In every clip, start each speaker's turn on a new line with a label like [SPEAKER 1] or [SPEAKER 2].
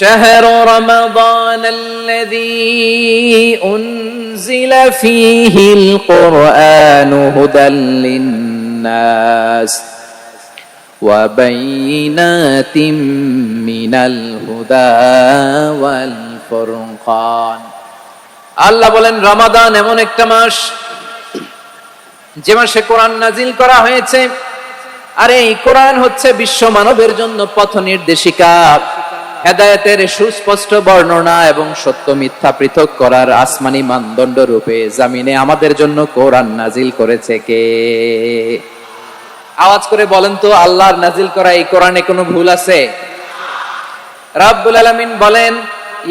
[SPEAKER 1] شهر رمضان الذي أنزل فيه القرآن هدى للناس وبينات من الهدى والفرقان। আল্লাহ বলেন রমাদান এমন একটা মাস যে মাসে কোরআন নাজিল করা হয়েছে, আর এই কোরআন হচ্ছে বিশ্ব মানবের জন্য পথ নির্দেশিকা, হেদায়েতের সুস্পষ্ট বর্ণনা এবং সত্য মিথ্যা পৃথক করার আসমানি মানদণ্ড রূপে জামিনে আমাদের জন্য কোরআন নাজিল করেছে কে? আওয়াজ করে বলেন তো, আল্লাহর নাজিল করা এই কোরআনে কোনো ভুল আছে? রাব্বুল আলামিন বলেন,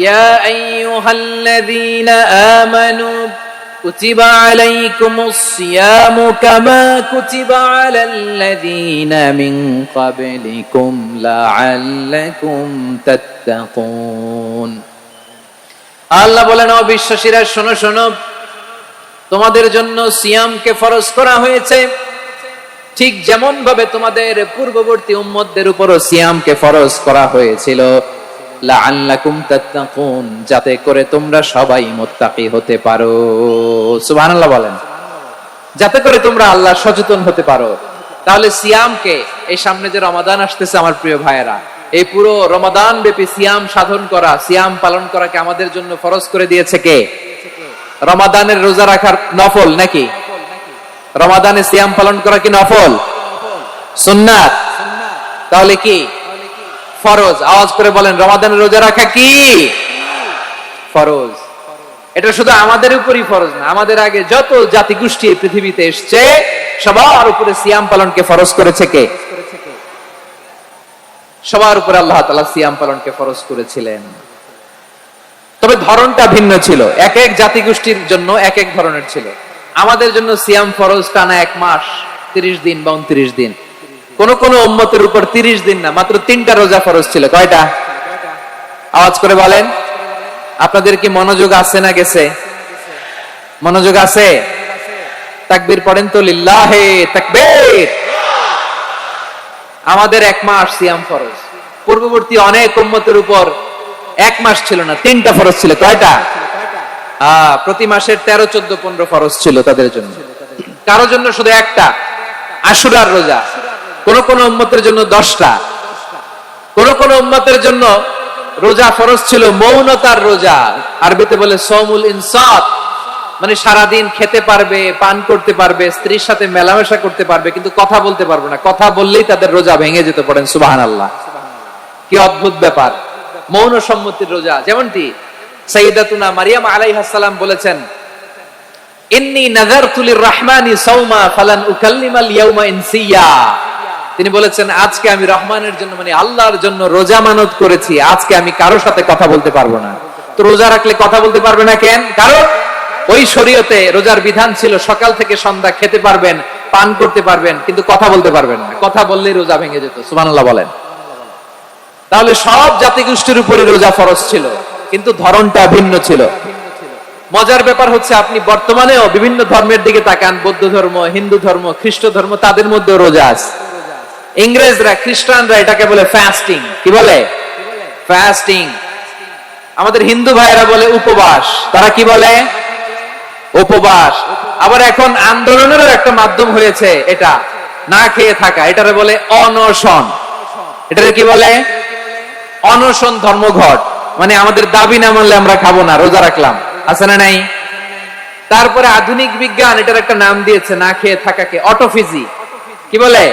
[SPEAKER 1] ইয়া আইয়ুহাল্লাযীনা আমানু কুতিবা আলাইকুমুস সিয়ামু কামা কুতিবা আলাল্লাযীনা মিন ক্বাবলিকুম লাআল্লাকুম তাত্তাকুন। আল্লাহ বলেন, ও বিশ্বাসীরা শোনো শোনো, তোমাদের জন্য সিয়ামকে ফরজ করা হয়েছে, ঠিক যেমন ভাবে তোমাদের পূর্ববর্তী উম্মতদের উপরও সিয়ামকে ফরজ করা হয়েছিল, লাআল্লাকুম তাত্তাকুন, যাতে করে তোমরা সবাই মুত্তাকি হতে পারো। সুবহানাল্লাহ বলেন, যাতে করে তোমরা আল্লাহ সচেতন হতে পারো। তাহলে সিয়ামকে, এই সামনে যে রমাদান আসতেছে আমার প্রিয় ভাইয়েরা, এই পুরো রমাদান ব্যাপী সিয়াম সাধন করা, সিয়াম পালন করাকে আমাদের জন্য ফরজ করে দিয়েছে কে? রমাদানের রোজা রাখার নফল নাকি? রমাদানে সিয়াম পালন করা কি নফল? সুন্নাত? তাহলে কি ফরজ? আওয়াজ করে বলেন, রমাদানের রোজা রাখা কি ফরজ? এটা শুধু আমাদের উপরই ফরজ না, আমাদের আগে যত জাতিগোষ্ঠী পৃথিবীতে এসছে সবার উপরে সিয়াম পালনকে ফরজ করেছে কে? সবার উপরে আল্লাহ তাআলা সিয়াম পালনকে ফরজ করেছিলেন। তবে ধরনটা ভিন্ন ছিল, এক এক জাতিগোষ্ঠীর জন্য এক এক ধরনের ছিল। আমাদের জন্য সিয়াম ফরজ টানা 1 মাস 30 দিন বা 29 দিন। কোন কোন উম্মতের উপর 30 দিন না, মাত্র 3টা রোজা ফরজ ছিল। কয়টা? আওয়াজ করে বলেন। আপনাদের কি মনোযোগ আছে না গেছে? মনোযোগ আছে? তাকবীর পড়েন তো, লিল্লাহে তাকবীর। আমাদের 1 মাস সিয়াম ফরজ। পূর্ববর্তী অনেক উম্মতের উপর 1 মাস ছিল না, 3টা ফরজ ছিল। কয়টা? প্রতি মাসের 13, 14, 15 ফরজ ছিল তাদের জন্য। কারো জন্য শুধু একটা, আশুরার রোজা। কোন কোন উম্মতের জন্য 10টা। কোন কোন উম্মতের জন্য রোজা ফরজ ছিল মৌনতার রোজা, আরবিতে বলে সওমুল ইনসাত, মানে সারাদিন খেতে পারবে, পান করতে পারবে, স্ত্রীর সাথে মেলামেশা করতে পারবে, কিন্তু কথা বলতে পারবে না। কথা বললেই তাদের রোজা ভেঙে যেত। পড়েন সুবহানাল্লাহ। কি অদ্ভুত ব্যাপার! মৌন সম্মতির রোজা। যেমনটি সাইয়্যিদাতুনা মারিয়াম আলাইহিস সালাম বলেছেন, ইন্নী নাযারতু লির-রাহমানি সাওমা ফালান উকাল্লিমাল ইয়াওমা ইনসিয়া। তিনি বলেছেন, আজকে আমি রহমানের জন্য, মানে আল্লাহর জন্য রোজা মানত করেছি, আজকে আমি কারোর সাথে কথা বলতে পারবো না। তো রোজা রাখলে কথা বলতে পারবে না কেন? কারণ ওই শরীয়তে রোজার বিধান ছিল সকাল থেকে সন্ধ্যা খেতে পারবেন, পান করতে পারবেন, কিন্তু কথা বলতে পারবেন না। কথা বললেই রোজা ভেঙে যেত। সুবহানাল্লাহ বলেন। তাহলে সব জাতিগোষ্ঠীর উপরে রোজা ফরজ ছিল, কিন্তু ধরনটা ভিন্ন ছিল। মজার ব্যাপার হচ্ছে, আপনি বর্তমানেও বিভিন্ন ধর্মের দিকে তাকান, বৌদ্ধ ধর্ম, হিন্দু ধর্ম, খ্রিস্ট ধর্ম, তাদের মধ্যে রোজা আছে। ইংরেজরা, খ্রিস্টানরা এটাকে বলে ফাস্টিং। কি বলে? ফাস্টিং। আমাদের হিন্দু ভাইয়েরা বলে উপবাস। তারা কি বলে? উপবাস। আবার এখন আন্দোলনেরও একটা মাধ্যম হয়েছে এটা, না খেয়ে থাকা। এটারে বলে অনশন। এটারে কি বলে? অনশন ধর্মঘট। মানে আমাদের দাবি না মানলে আমরা খাবো না, রোজা রাখলাম। আছে না নাই? তারপরে আধুনিক বিজ্ঞান এটার একটা নাম দিয়েছে, না খেয়ে থাকাকে, অটোফিজি। কি বলে?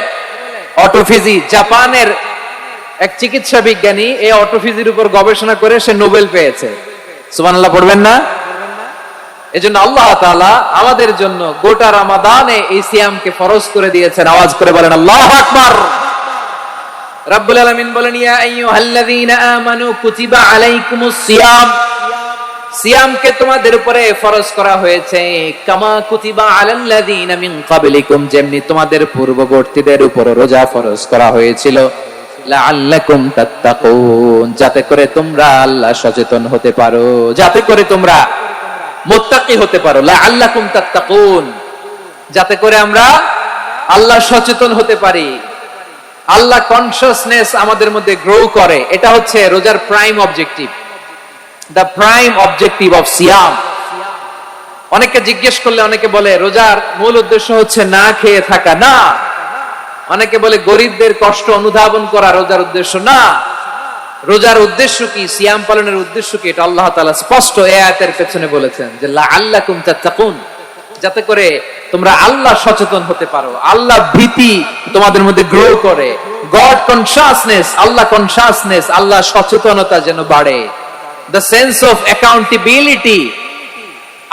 [SPEAKER 1] অটোফিজি। জাপানের এক চিকিৎসা বিজ্ঞানী এই অটোফিজির উপর গবেষণা করে সে নোবেল পেয়েছে। সুবহানাল্লাহ পড়বেন না? এজন্য আল্লাহ তাআলা আমাদের জন্য গোটা রমাদানে এই সিয়ামকে ফরজ করে দিয়েছেন। আওয়াজ করে বলেন আল্লাহু আকবার। রাব্বুল আলামিন বলেন, ইয়া আইয়ুহাল্লাযীনা আমানু কুতিবা আলাইকুমুস সিয়াম। সিয়ামকে তোমাদের উপরে ফরজ করা হয়েছে, কামা কুতিবা আলাল্লাযীনা মিন ক্বাবলিকুম, যেমনি তোমাদের পূর্ববর্তীদের উপর রোজা ফরজ করা হয়েছিল, লাআল্লাকুম তাত্তাকুন, যাতে করে তোমরা আল্লাহ সচেতন হতে পারো, যাতে করে তোমরা মুত্তাকি হতে পারো। লাআল্লাকুম তাত্তাকুন, যাতে করে আমরা আল্লাহ সচেতন হতে পারি। আল্লাহ কনসিয়াসনেস আমাদের মধ্যে গ্রো করে, এটা হচ্ছে রোজার prime objective, the prime objective of সিয়াম। অনেকে জিজ্ঞেস করলে অনেকে বলে রোজার মূল উদ্দেশ্য হচ্ছে না খেয়ে থাকা, না। অনেকে বলে গরিবদের কষ্ট অনুধাবন করা রোজার উদ্দেশ্য, না। রোজার উদ্দেশ্য কি, সিয়াম পালনের উদ্দেশ্য কি, এটা আল্লাহ তাআলা স্পষ্ট এই আয়াতের পেছনে বলেছেন যে লাআল্লাকুম তাত্তাকুন, যাতে করে তোমরা আল্লাহ সচেতন হতে পারো, আল্লাহ ভীতি তোমাদের মধ্যে গ্রো করে, গড কনসিয়াসনেস, আল্লাহ কনসিয়াসনেস, আল্লাহ সচেতনতা যেন বাড়ে, দ্য সেন্স অফ অ্যাকাউন্টেবিলিটি,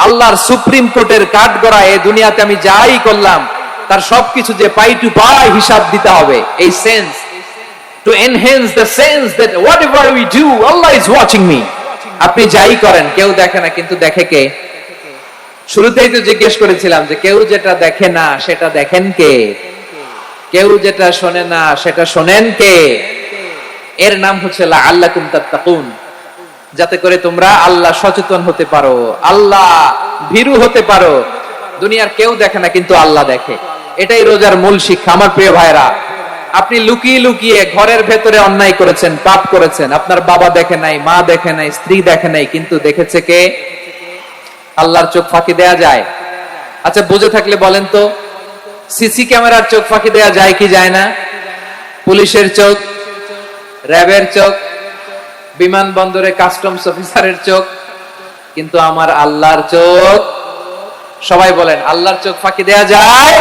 [SPEAKER 1] আল্লাহর সুপ্রিম কোর্টের কাঠগড়ায় এই দুনিয়াতে আমি যাই করলাম তার সবকিছু যে পাই টু পাই হিসাব দিতে হবে, এই sense, to enhance the sense that whatever we do Allah is watching me। আপনি যাই করেন কেউ দেখে না, কিন্তু দেখে কে? শুরুতেই তো জিজ্ঞেস করেছিলাম যে কেউ যেটা দেখে না সেটা দেখেন কে, কেউ যেটা শোনে না সেটা শোনেন কে? এর নাম হচ্ছে লাআল্লাকুম তাত্তাকুন, যাতে করে তোমরা আল্লাহ সচেতন হতে পারো, আল্লাহ ভীরু হতে পারো। দুনিয়ার কেউ দেখে না, কিন্তু আল্লাহ দেখে। এটাই রোজার মূল শিক্ষা। আমার প্রিয় ভাইরা, আপনি লুকিয়ে লুকিয়ে ঘরের ভেতরে অন্যায় করেছেন, পাপ করেছেন, আপনার বাবা দেখে নাই, মা দেখে নাই, স্ত্রী দেখে নাই, কিন্তু দেখেছে কে? আল্লাহর চোখ ফাঁকি দেয়া যায়? আচ্ছা, বুঝে থাকলে বলেন তো, সিসি ক্যামেরার চোখ ফাঁকি দেয়া যায় কি যায় না? পুলিশের চোখ, র্যাবের চোখ, বিমানবন্দরে কাস্টমস অফিসারের চোখ, কিন্তু আমার আল্লাহর চোখ? সবাই বলেন, আল্লাহর চোখ ফাঁকি দেয়া যায়?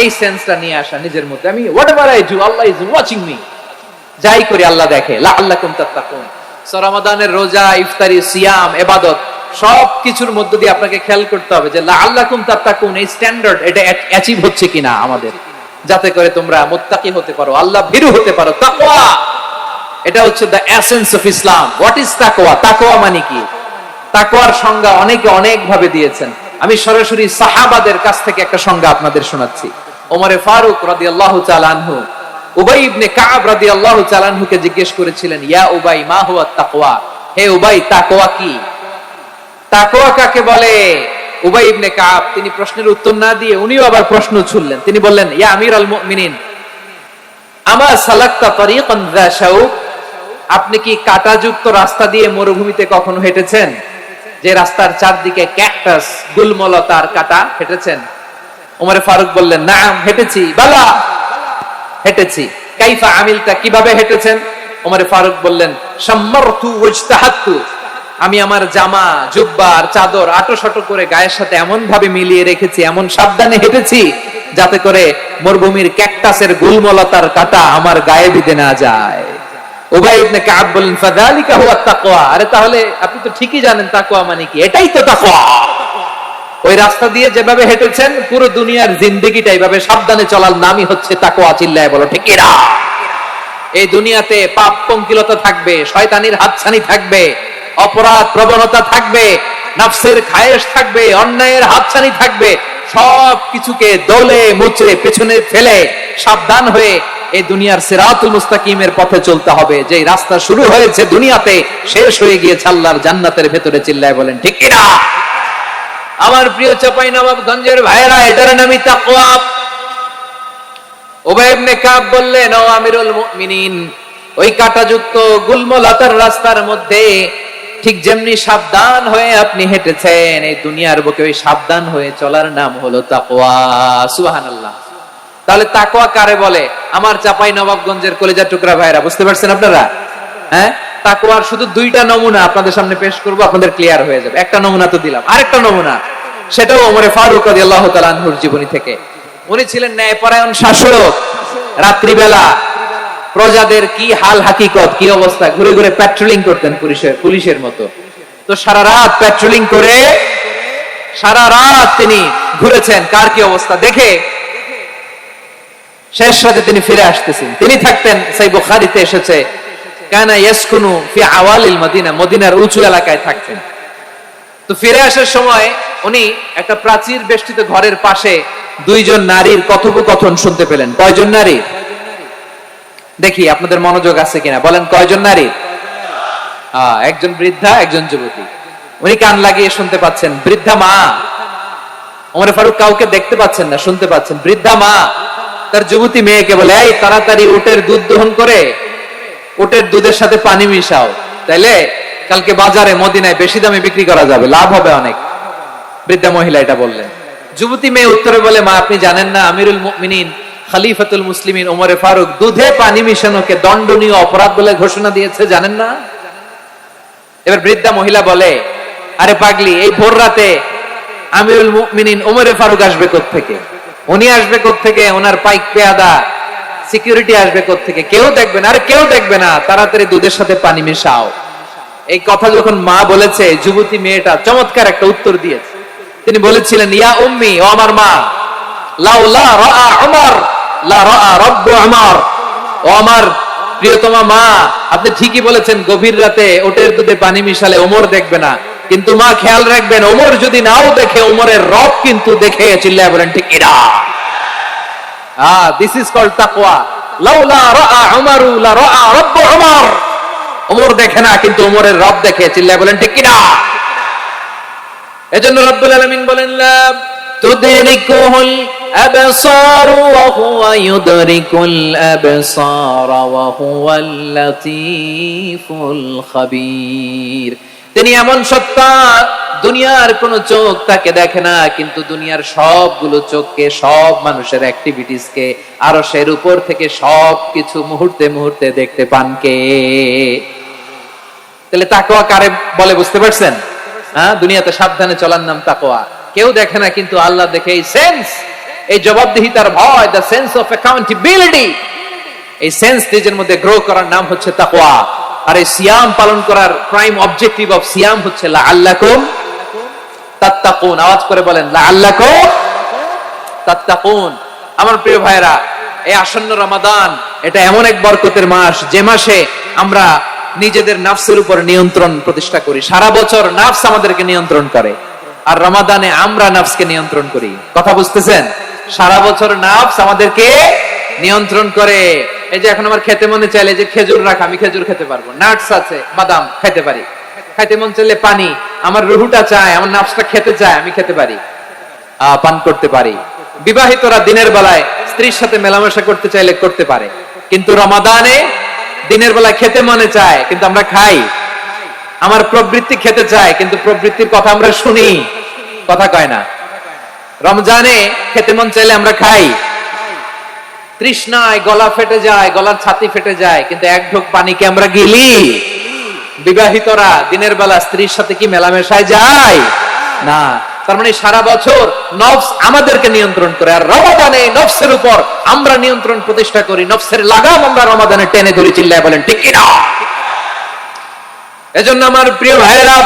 [SPEAKER 1] এই সেন্সটা নিয়ে আসা নিজের মধ্যে, আমি whatever I do Allah is watching me, যাই করি আল্লাহ দেখে। লাআল্লাকুম তাত্তাকুন। রমাদানের রোজা, ইফতারি, সিয়াম, ইবাদত সবকিছুর মধ্য দিয়ে আপনাকে খেয়াল করতে হবে যে লাআল্লাকুম তাত্তাকুন, এই স্ট্যান্ডার্ড এটা অ্যাচিভ হচ্ছে কিনা আমাদের, যাতে করে তোমরা মুত্তাকি হতে পারো, আল্লাহ ভীরু হতে পারো। তাকওয়া, এটা হচ্ছে the essence of Islam. What is তাকওয়া? তাকওয়া মানে কি? তাকওয়ার সংজ্ঞা অনেকে অনেক ভাবে দিয়েছেন। আমি সরাসরি সাহাবাদের কাছ থেকে একটা সংজ্ঞা আপনাদের শোনাচ্ছি। ওমরে ফারুক রাদিয়াল্লাহু তাআলা আনহু উবাই ইবনে কাব রাদিয়াল্লাহু তাআলা আনহুকে জিজ্ঞেস করেছিলেন, ইয়া উবাই মা হুয়া তাকওয়া, হে উবাই তাকওয়া কি? তাকওয়া কাকে বলে? উবাই ইবনে কাব তিনি প্রশ্নের উত্তর না দিয়ে উনিও আবার প্রশ্ন ছুড়লেন। তিনি বললেন, ইয়া আমিরুল মুমিনিন, আমা সালাকতা তারিকান যা শাউক, আপনি কি কাঁটাযুক্ত রাস্তা দিয়ে মরুভূমিতে কখনো হেঁটেছেন, যে রাস্তার চারদিকে ক্যাকটাস, গুলমলতার কাঁটা, হেঁটেছেন? ওমরে ফারুক বললেন, নাম, হেঁটেছি। বালা, হেঁটেছি। কাইফা আমিলতা, কিভাবে হেঁটেছেন? ওমরে ফারুক বললেন, শাম্মারতু ওয়াজতাহাতু, আমি আমার জামা, জুব্বা আর চাদর আটোশাটো করে গায়ের সাথে এমন ভাবে মিলিয়ে রেখেছি, এমন সাবধানে হেঁটেছি যাতে করে মরুভূমির ক্যাকটাসের গুলমলতার কাঁটা আমার গায়ে বিঁধে না যায়। উবাই ইবনে কাব বললেন, ফাযালিকা হুয়া তাকওয়া, আরে তাহলে আপনি তো ঠিকই জানেন তাকওয়া মানে কি, এটাই তো তাকওয়া। ওই রাস্তা দিয়ে যেভাবে হেঁটেছেন পুরো দুনিয়ার জিন্দেগিটা এইভাবে সাবধানে চলার নামই হচ্ছে তাকওয়া। চিল্লায় বলো ঠিক কিনা? এই দুনিয়াতে পাপ পঙ্কিলতা থাকবে, শয়তানির হাতছানি থাকবে, অপরাধ প্রবণতা থাকবে, নফসের খায়েশ থাকবে, অন্যায়ের হাতছানি থাকবে, সব কিছুকে দলে মুচড়ে পেছনে ফেলে সাবধান হয়ে এই দুনিয়ার সিরাতুল মুস্তাকিমের পথে চলতে হবে। যে রাস্তা শুরু হয়েছে দুনিয়াতে, শেষ হয়ে গিয়েছে আল্লাহর জান্নাতের ভেতরে। চিল্লায় বলেন ঠিক কিনা? আমার প্রিয় চাঁপাইনবাবগঞ্জের ভাইয়েরা, এটার নামই তাকওয়া। উবাই ইবনে কাব বললেন, ও আমিরুল মুমিনিন, ওই কাঁটাযুক্ত গুলমলতার রাস্তার মধ্যে ঠিক যেমনি সাবধান হয়ে আপনি হেঁটেছেন, এই দুনিয়ার বুকে ওই সাবধান হয়ে চলার নাম হলো তাকওয়া। সুবহানাল্লাহ। তাহলে তাকওয়া কারে বলে? আমার চাঁপাইনবাবগঞ্জের কলিজার টুকরা ভাইরা, বুঝতে পারছেন আপনারা? হ্যাঁ, তাকওয়ার শুধু দুইটা নমুনা আপনাদের সামনে পেশ করব, আপনাদের ক্লিয়ার হয়ে যাবে। একটা নমুনা তো দিলাম, আরেকটা নমুনা, সেটাও ওমরে ফারুক রাদিয়াল্লাহু তাআলা আনহুর জীবনী থেকে। উনি ছিলেন ন্যায়পরায়ণ শাসক। রাত্রিবেলা প্রজাদের কি হাল হাকিকত, কি অবস্থা, ঘুরে ঘুরে প্যাট্রোলিং করতেন পুলিশের মতো। তো সারা রাত প্যাট্রোলিং করে সারা রাত তিনি ঘুরেছেন কার কি অবস্থা দেখে। শেষ রাতে তিনি ফিরে আসতেছেন। তিনি থাকতেন, সেই বুখারীতে এসেছে, কানা ইয়াসকুনু ফি আওয়ালিল মদিনা, মদিনার উঁচু এলাকায় থাকতেন। তো ফিরে আসার সময় উনি একটা প্রাচীর বেষ্টিত ঘরের পাশে দুইজন নারীর কথোপকথন শুনতে পেলেন। কয়জন নারী? দেখি আপনাদের মনোযোগ আছে কিনা, বলেন কয়জন নারী? একজন বৃদ্ধা, একজন যুবতী। উনি কান লাগিয়ে শুনতে পাচ্ছেন। বৃদ্ধা মা, ওমর ফারুক কাউকে দেখতে পাচ্ছেন না, শুনতে পাচ্ছেন। বৃদ্ধা মা তার যুবতী মেয়েকে বলে, এই তাড়াতাড়ি উটের দুধ দহন করে উটের দুধের সাথে পানি মিশাও, তাইলে কালকে বাজারে মদিনায় বেশি দামে বিক্রি করা যাবে, লাভ হবে অনেক। বৃদ্ধা মহিলা এটা বললেন। যুবতী মেয়ে উত্তরে বলে, মা আপনি জানেন না আমিরুল মুমিনিন খলিফাতুল মুসলিমিন ওমরে ফারুক দুধে পানি মিশানোকে দণ্ডনীয় অপরাধ বলে ঘোষণা দিয়েছে, জানেন না? এবার বৃদ্ধা মহিলা বলে, আরে পাগলি, এই ভোর রাতে আমিরুল মুমিনিন ওমরে ফারুক আসবে কোত্থেকে? উনি আসবে কোত্থেকে? ওনার পাইক পেয়াদা সিকিউরিটি আসবে কোত্থেকে? কেউ দেখবে না। আরে কেউ দেখবে না, তাড়াতাড়ি দুধের সাথে পানি মেশাও। এই কথা যখন মা বলেছে, যুবতী মেয়েটা চমৎকার একটা উত্তর দিয়েছে। তিনি বলেছিলেন, ইয়া উম্মি, ও আমার মা, লাউলা রাআ উমর লা রাআ রাব্বু উমর। ও আমার প্রিয়তমা মা, আপনি ঠিকই বলেছেন, গভীর রাতে ওটের দুধে পানি মিশালে ওমর দেখবে না, কিন্তু মা খেয়াল রাখবেন, ওমর যদি নাও দেখে, ওমরের রব কিন্তু দেখে। চিল্লায় বলেন ঠিক কিনা? দিস ইজ কল্ড তাকওয়া। লাউলা রাআ উমরু লা রাআ রাব্বু উমর। ওমর দেখে না, কিন্তু ওমরের রব দেখে। চিল্লায় বলেন ঠিক কিনা? এজন্য রব্বুল আলামিন বলেন, লা তুদরিকুহুল আবসার ওয়া হুয়া ইউদরিকুল আবসার ওয়া হুয়াল লাতীফুল খাবীর। তিনি এমন সত্তা, দুনিয়ার কোন চোখ তাকে দেখে না, কিন্তু দুনিয়ার সবগুলো চোখকে, সব মানুষের অ্যাক্টিভিটিস কে, আরশের উপর থেকে সবকিছু মুহূর্তে মুহূর্তে দেখতে পান কে? তাহলে তাকওয়া কারে বলে বুঝতে পারছেন? দুনিয়াতে সাবধানে চলার নাম তাকওয়া। কেউ দেখে না, কিন্তু আল্লাহ দেখে। এই সেন্স, এই জবাবদিহিতার ভয়, দ্য সেন্স অফ অ্যাকাউন্টেবিলিটি, এই সেন্স নিজের মধ্যে গ্রো করার নাম হচ্ছে তাকওয়া। আর এই সিয়াম পালন করার প্রাইম অবজেক্টিভ অফ সিয়াম হচ্ছে লাআল্লাকুম তাত্তাকুন। আওয়াজ করে বলেন, লাআল্লাকুম তাত্তাকুন। আমার প্রিয় ভাইরা, এই আসন্ন রমাদান, এটা এমন এক বরকতের মাস, যে মাসে আমরা নিজেদের নাফসের উপর নিয়ন্ত্রণ প্রতিষ্ঠা করি। সারা বছর নাফস আমাদেরকে নিয়ন্ত্রণ করে, আর রমাদানে আমরা নাফসকে নিয়ন্ত্রণ করি। কথা বুঝতেছেন? সারা বছর নাফস আমাদেরকে নিয়ন্ত্রণ করে। এই যে এখন আমার খেতে মনে চাইলে যে খেজুর রাখ, আমি খেজুর খেতে পারবো, নাটস আছে, বাদাম খেতে পারি। খাইতে মন চাইলে পানি, আমার রুহুটা চায়, আমার নাফসটা খেতে চায়, আমি খেতে পারি, পান করতে পারি। বিবাহিতরা দিনের বেলায় স্ত্রীর সাথে মেলামেশা করতে চাইলে করতে পারে, কিন্তু রমাদানে দিনের বেলায় খেতে মনে চায়, কিন্তু আমরা খাই। আমার প্রবৃত্তি খেতে চায়, কিন্তু প্রবৃত্তির কথা আমরা শুনি, কথা কয় না। রমজানে খেতে মন চাইলে আমরা খাই, তৃষ্ণায় গলা ফেটে যায়, গলার ছাতি ফেটে যায়, কিন্তু এক ঢোক পানিকে আমরা গিলি। বিবাহিতরা দিনের বেলা স্ত্রীর সাথে কি মেলামেশায় যায়? না। তার মানে সারা বছর নফস আমাদেরকে নিয়ন্ত্রণ করে, আর রমাদানে নফসের উপর আমরা নিয়ন্ত্রণ প্রতিষ্ঠা করি। নফসের লাগাম আমরা রমাদানে টেনে ধরি। চিল্লায় বলেন ঠিক কিনা? এজন্য আমার প্রিয় ভাইরা,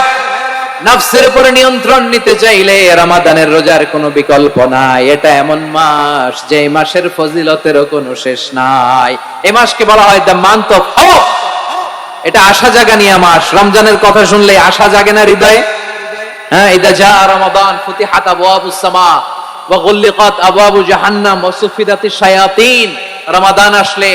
[SPEAKER 1] নফসের উপরে নিয়ন্ত্রণ নিতে চাইলে রমাদানের রোজার কোনো বিকল্প নাই। এটা এমন মাস, যে মাসের ফজিলতেরও কোনো শেষ নাই। এই মাসকে বলা হয় দ্য মান্থ অফ হোপ। এটা আশা জাগানিয়া মাস। রমজানের কথা শুনলে আশা জাগে না হৃদয়ে? হ্যাঁ, ইদা জা রমাদান ফুতিহাত আবওয়াবুস সামা ওয়া গুল্লিকাত আবওয়াবু জাহান্নাম ওয়া সুফিদাতিশ শায়াতিন। রমাদান আসলে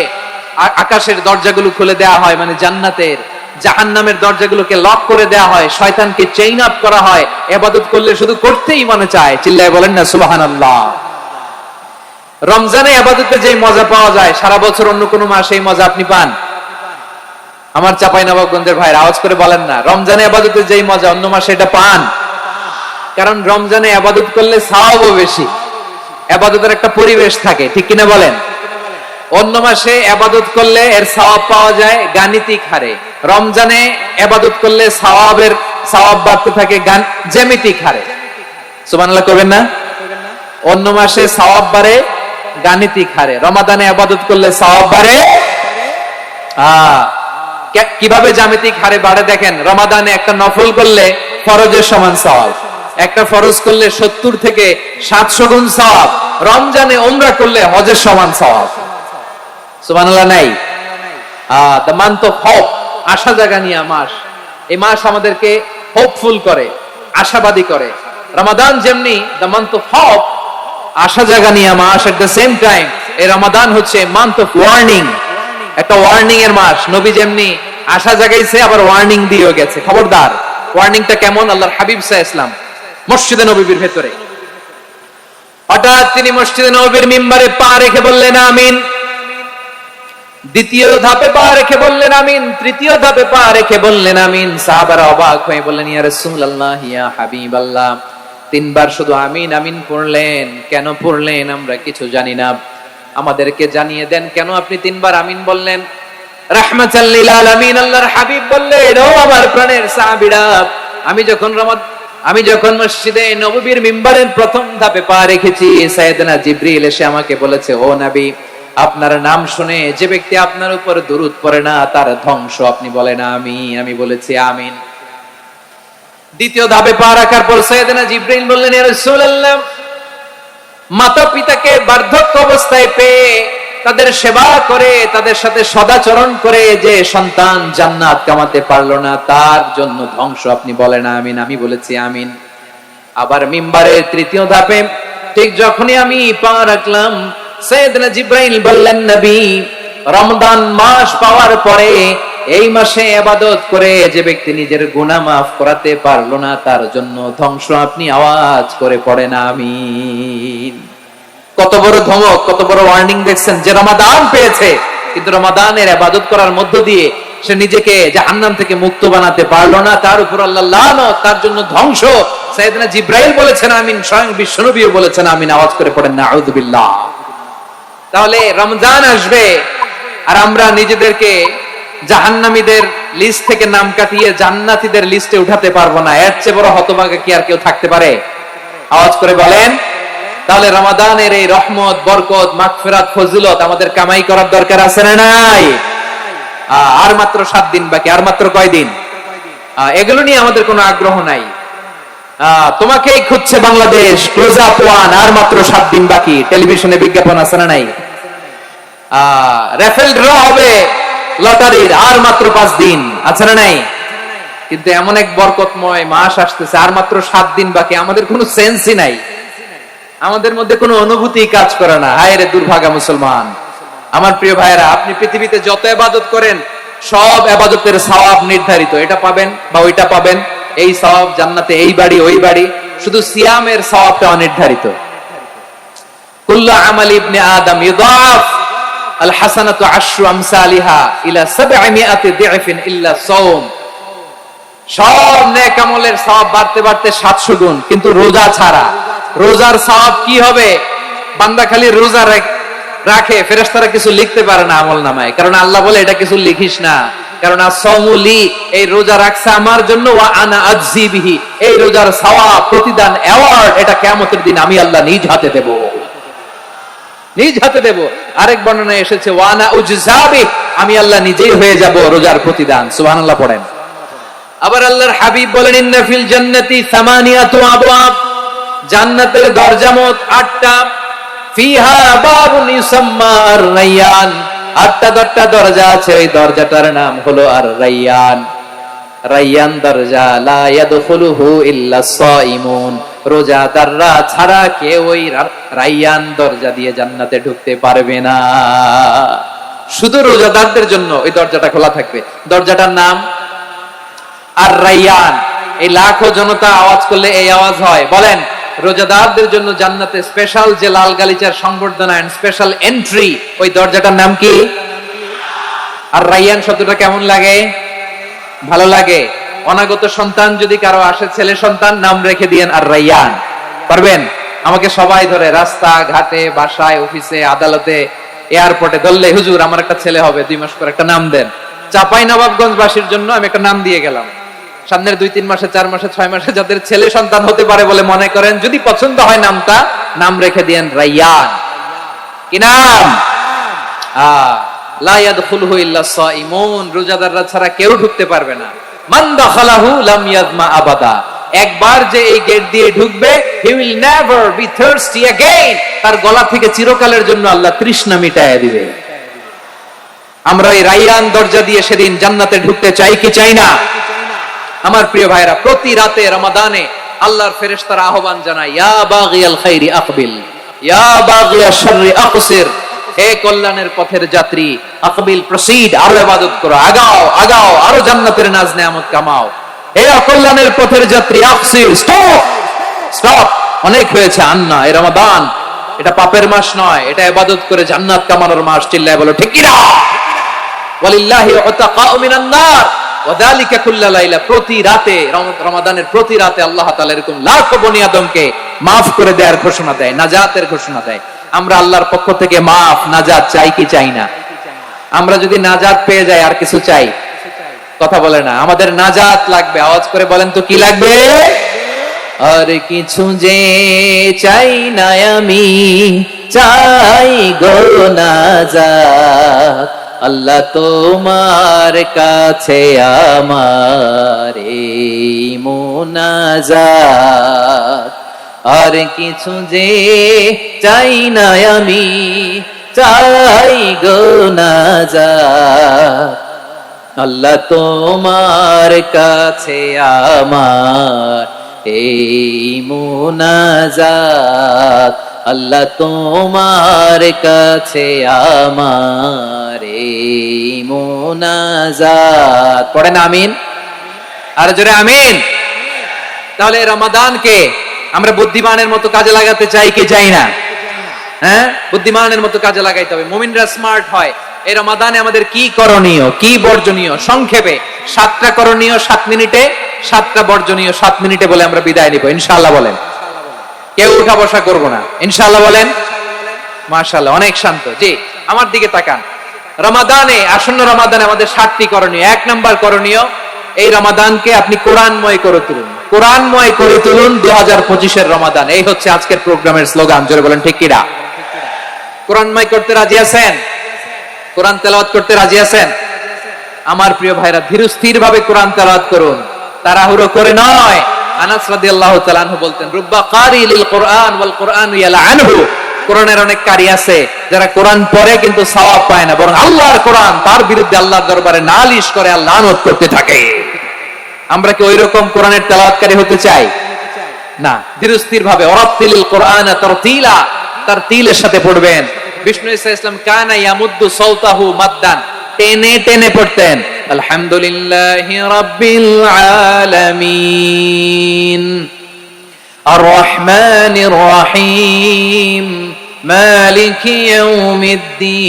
[SPEAKER 1] আকাশের দরজাগুলো খুলে দেয়া হয়, মানে জান্নাতের। জাহান্নামের দরজাগুলোকে লক করে দেয়া হয়, শয়তানকে চেইন আপ করা হয়। ইবাদত করলে শুধু করতেই মনে চায়। চিল্লায় বলেন না সুবহানাল্লাহ। রমজানে ইবাদতে যে মজা পাওয়া যায়, সারা বছর অন্য কোনো মাসে এই মজা আপনি পান? আমার চাঁপাইনবাবগঞ্জের ভাইরা আওয়াজ করে বলেন না, রমজানে ইবাদতে যেই মজা অন্য মাসে এটা পান? কারণ রমজানে ইবাদত করলে সওয়াবও বেশি, ইবাদতের একটা পরিবেশ থাকে, ঠিক কিনা বলেন? অন্য মাসে ইবাদত করলে এর সওয়াব পাওয়া যায় গাণিতিক হারে, রমজানে ইবাদত করলে সওয়াব বাড়তে থাকে জ্যামিতিক হারে। সুবহানাল্লাহ করবেন না? অন্য মাসে সওয়াব বাড়ে গাণিতিক হারে, রমাদানে ইবাদত করলে সওয়াব বাড়ে কিভাবে জ্যামিতিক হারে বাড়ে দেখেন। রমাদানে একটা নফল করলে ফরজের সমান সওয়াব, একটা ফরজ করলে 70 থেকে 700 গুণ সওয়াব। রমজানে উমরা করলে হজের সমান সওয়াব। সুবহানাল্লাহ নাই? দ্য মান্থ অফ হোপ, আশা জাগানিয়া মাস। এই মাস আমাদেরকে হোপফুল করে, আশাবাদী করে। রমাদান যেমনি দ্য মান্থ অফ হোপ, আশা জাগানিয়া মাস, এট দ্য সেম টাইম এই রমাদান হচ্ছে মান্থ অফ ওয়ার্নিং, একটা ওয়ার্নিং এর মাস। নবী যেমনি আশা জাগাইছে, আবার ওয়ার্নিং দিয়েও গেছে, খবরদার। ওয়ার্নিংটা কেমন? আল্লাহর হাবিব সাল্লাল্লাহু আলাইহি ওয়াসাল্লাম মসজিদে নববীর ভেতরে হঠাৎ তিনি মসজিদে নববীর মিম্বারে পা রেখে বললেন আমিন। দ্বিতীয় ধাপে পা রেখে বললেন আমিন। তৃতীয় ধাপে পা রেখে বললেন আমিন। সাহাবারা অবাক হয়ে বললেন, ইয়া রাসূলুল্লাহ, ইয়া হাবিবাল্লাহ, তিনবার শুধু আমিন আমিন পড়লেন, কেন পড়লেন আমরা কিছু জানি না, আমাদেরকে জানিয়ে দেন কেন আপনি তিনবার আমিন বললেন। রাহমাতাল লিল আলামিন আল্লাহর হাবিব বললেন, ও আমার প্রাণের সাহাবীরা, আমি যখন মসজিদে নববীর মিম্বারের প্রথম ধাপে পা রেখেছি, সাইয়েদনা জিবরিল এসে আমাকে বলেছে, ও নবী, আপনার নাম শুনে যে ব্যক্তি আপনার উপর দুরূদ পড়ে না তার ধ্বংস, আপনি বলেন আমি বলেছি আমিন। দ্বিতীয় ধাপে পা রাখার পর সাইয়েদনা জিবরিল বললেন, ইয়া রাসূলুল্লাহ, মাতা পিতাকে বার্ধক্য অবস্থায় পেয়ে তাদের সেবা করে তাদের সাথে সদাচরণ করে যে সন্তান জান্নাত কামাতে পারলো না তার জন্য ধ্বংস, আপনি বলেন আমিন। আমি বলেছি আমিন। আবার মিম্বারের তৃতীয় ধাপে ঠিক যখনই আমি পা রাখলাম, সাইয়েদনা জিবরাইল বললেন, নবী, রমজান মাস পাওয়ার পরে এই মাসে ইবাদত করে যে ব্যক্তি নিজের গুনাহ মাফ করাতে পারলো না তার জন্য ধ্বংস, আপনি আওয়াজ করে পড়েন আমিন। কত বড় ধমক, কত বড় ওয়ার্নিং দেখছেন, যে রমাদান পেয়েছে কিন্তু রমাদানের ইবাদত করার মধ্য দিয়ে সে নিজেকে জাহান্নাম থেকে মুক্ত বানাতে পারলো না, তার উপর আল্লাহ লানত, তার জন্য ধ্বংস। সাইয়েদনা জিবরাইল বলেছেন আমিন, স্বয়ং বিশ্বনবীও বলেছেন আমিন। আওয়াজ করে পড়েন নাউযু বিল্লাহ। তাহলে রমজান আসবে আর আমরা নিজেদেরকে জাহান্নামীদের লিস্ট থেকে নাম কাটিয়ে জান্নাতীদের লিস্টে উঠাতে পারবো না, এর চেয়ে বড় হতভাগা কি আর কেউ থাকতে পারে? আওয়াজ করে বলেন। তাহলে রমাদানের এই রহমত, বরকত, মাগফিরাত, ফজিলত আমাদের কামাই করার দরকার আছে না নাই? আর মাত্র 7 দিন বাকি। আর মাত্র কয়দিন? এগুলো নিয়ে আমাদের কোনো আগ্রহ নাই। তোমাকেই খুঁজছে বাংলাদেশ, ক্লোজ আপ ওয়ান, আর মাত্র 7 দিন বাকি। টেলিভিশনে বিজ্ঞাপন আছে না নাই? রেফেল ড্র হবে লটারির, আর মাত্র 5 দিন, আছে না নাই? কিন্তু এমন এক বরকতময় মাস আসতেছে, আর মাত্র 7 দিন বাকি। আমাদের কোনো সেন্সই নাই, আমাদের মধ্যে কোনো অনুভূতি কাজ করে না। হায় রে দুর্ভাগা মুসলমান। আমার প্রিয় ভাইয়েরা, আপনি পৃথিবীতে যত ইবাদত করেন সব ইবাদতের সওয়াব নির্ধারিত, এটা পাবেন বা ওইটা পাবেন, এই সওয়াব জান্নাতে, এই বাড়ি ওই বাড়ি। শুধু সিয়ামের সওয়াবটা অনির্ধারিত। কুল্লু আমালি ইবনে আদম ইউদাফ আল হাসানাতু আশরু আমসালিহা ইলা 700 দি'ফিন ইল্লা সাওম। সব নেক আমলের সওয়াব বাড়তে বাড়তে 700 গুণ, কিন্তু রোজা ছাড়া। রোজার সওয়াব কি হবে? বান্দা খালি রোজা রাখে, ফেরেশতারা কিছু লিখতে পারে না আমলনামায়, কারণ আল্লাহ বলে এটা কিছু লিখিস না, কারণ as-সাওমুলি, এই রোজা রাখছে আমার জন্য, ওয়া আনা আজজি বিহি, এই রোজার সওয়াব, প্রতিদান, অ্যাওয়ার্ড এটা কিয়ামতের দিন আমি আল্লাহ নিজ হাতে দেব, নিজ হাতে দেব। আরেক বর্ণনায় এসেছে ওয়া আনা উজজা বিহি, আমি আল্লাহ নিজেই হয়ে যাব রোজার প্রতিদান। সুবহানাল্লাহ পড়েন। আবার আল্লাহর হাবিব বলেন, ইন্না ফিল জান্নাতি 8 আবওয়াব, জান্নাতের দরজা মোট 8টা। ফিহা বাবুন ইউসাম্মা আর-রায়্যান, 8টা দরজা আছে, এই দরজাটার নাম হলো আর-রায়্যান। রায়্যান দরজা, লা ইয়াদখুলুহু ইল্লা সাইমুন, রোজাদাররা ছাড়া কেউ ওই রায়্যান দরজা দিয়ে জান্নাতে ঢুকতে পারবে না। শুধু রোজাদারদের জন্য ওই দরজাটা খোলা থাকবে। দরজাটার নাম আর-রায়্যান। এই লাখো জনতা আওয়াজ করলে এই আওয়াজ হয়। বলেন, রোজাদারদের জন্য জান্নাতে স্পেশাল যে লাল গালিচার সংবর্ধনা এন্ড স্পেশাল এন্ট্রি, ওই দরজাটার নাম কি? আর-রায়্যান শব্দটা কেমন লাগে? ভালো লাগে। অনাগত সন্তান যদি কারো আসে, ছেলে সন্তান, নাম রেখে দিয়েন আর-রায়্যান। পারবেন? আমাকে সবাই ধরে রাস্তা ঘাটে, বাসায়, অফিসে, আদালতে, এয়ারপোর্টে ধরলে, হুজুর আমার একটা ছেলে হবে 2 মাস পর, একটা নাম দেন। চাপাই নবাবগঞ্জ বাসীর জন্য আমি একটা নাম দিয়ে গেলাম। সামনের 2-3 মাসে, 4 মাসে, 6 মাসে যাদের ছেলে সন্তান হতে পারে বলে মনে করেন, যদি পছন্দ হয় নামটা, নাম রেখে দিয়েন রায়্যান। কি নাম? লা ইয়াদখুলুহু ইল্লা সাইমুন, রোজাদাররা ছাড়া কেউ ঢুকতে পারবে না। মান দাখালাহু লাম ইয়াজমা আবাদা, একবার যে এই গেট দিয়ে ঢুকবে, he will never be thirsty again, তার গলা থেকে চিরকালের জন্য আল্লাহ তৃষ্ণা মিটায় দিবে। আমরা এই রায়্যান দরজা দিয়ে সেদিন জান্নাতে ঢুকতে চাই কি চাই না? আমার প্রিয় ভাইরা, প্রতি রাতে রমাদানে আল্লাহর ফেরেশতারা আহ্বান জানায়, ইয়া বাগিয়াল খাইরি আকবিল, ইয়া বাগিয়াশ শাররি আকসির, হে কল্যাণের পথের যাত্রী, আকবিল, প্রসিড, আরো ইবাদত করো, আগাও আগাও, আরো জান্নাতের নাজ নেয়ামত কামাও। হে অকল্যাণের পথের যাত্রী, আকসির, স্টপ স্টপ, অনেক হয়েছে। আন্না, এই রমাদান এটা পাপের মাস নয়, এটা ইবাদত করে জান্নাত কামানোর মাস। চিল্লায় বলো ঠিক কি না? ওয়ালিল্লাহি উতাকাউ মিনান নার ওয়া যালিকা কুল্লা লাইলা। প্রতি রাতে, রমাদানের প্রতি রাতে আল্লাহ তাআলা এরকম লাখ বনি আদমকে maaf করে দেওয়ার ঘোষণা দেয়, নাজাতের ঘোষণা দেয়। আমরা আল্লাহর পক্ষ থেকে মাফ, নাজাত চাই কি চাই না? আমরা যদি নাজাত পেয়ে যাই আর কিছু চাই? কথা বলে না। আমাদের নাজাত লাগবে। আওয়াজ করে বলেন তো কি লাগবে? আর কিছু যে চাই না আমি, চাই গো নাজাত। আল্লাহ তোমার কাছে আমার এই মুনাজাত। আর কিছু যে চাই না আমি, চাই গো নাজাত। আল্লাহ তোমার কাছে আমার এই মুনাজাত। আল্লাহ তোমার কাছে আমার এই মুনাজাত। পড়েন আমিন, আর জোরে আমিন। তাহলে রমাদানকে আমরা বুদ্ধিমানের মতো কাজে লাগাতে চাই কি চাই না? হ্যাঁ, বুদ্ধিমানের মতো কাজে লাগাইতে হবে। মুমিনরা স্মার্ট হয়। এই রমাদানে আমাদের কি করণীয়, কি বর্জনীয়? সংক্ষেপে 7টা করণীয় 7 মিনিটে, 7টা বর্জনীয় 7 মিনিটে বলে আমরা বিদায় নিব ইনশাআল্লাহ। বলেন, কেউ উঠা বসা করব না ইনশাআল্লাহ। বলেন মাশাআল্লাহ, অনেক শান্ত। জি, আমার দিকে তাকান। রমাদানে, আসন্ন রমাদানে আমাদের 7টি করণীয়। 1 নাম্বার করণীয়, এই রমাদানকে আপনি কোরআনময় করে তুলুন। কোরআনময় করে তুলুন 2025 এর রমাদান। এই হচ্ছে আজকের প্রোগ্রামের স্লোগান। জোরে বলেন ঠিক কিনা? কোরআনময় করতে রাজি আছেন? কোরআন তেলাওয়াত করতে রাজি আছেন? আমার প্রিয় ভাইরা, ধীরস্থির ভাবে কোরআন তেলাওয়াত করুন, তাড়াহুড়ো করে নয়। আনাস রাদিয়াল্লাহু তাআলা আনহু বলতেন, রুব্বা কারি লিল কোরআন ওয়াল কোরআনু ইয়ালআনহু। কোরআনের অনেক কারি আছে যারা কোরআন পড়ে কিন্তু সওয়াব পায় না, বরং আল্লাহর কোরআন তার বিরুদ্ধে আল্লাহর দরবারে নালিশ করে আর লানত করতে থাকে। আমরা কি ওইরকম কোরআনের তেলাওয়াতকারী হতে চাই? না। ধীরস্থির ভাবে ওয়ারাতিলিল কোরআন তারতিলা, তারতিলের সাথে পড়বেন। বিষ্ণু ঈসা ইসলাম কানা ইয়ামুদ্দু সাওতাহু মাদ্দান, টেনে টেনে পড়তেন। আলহামদুলিল্লাহি রাব্বিল আলামিন আর রহমানির রহিম মালিকি ইয়াউমিদ্দিন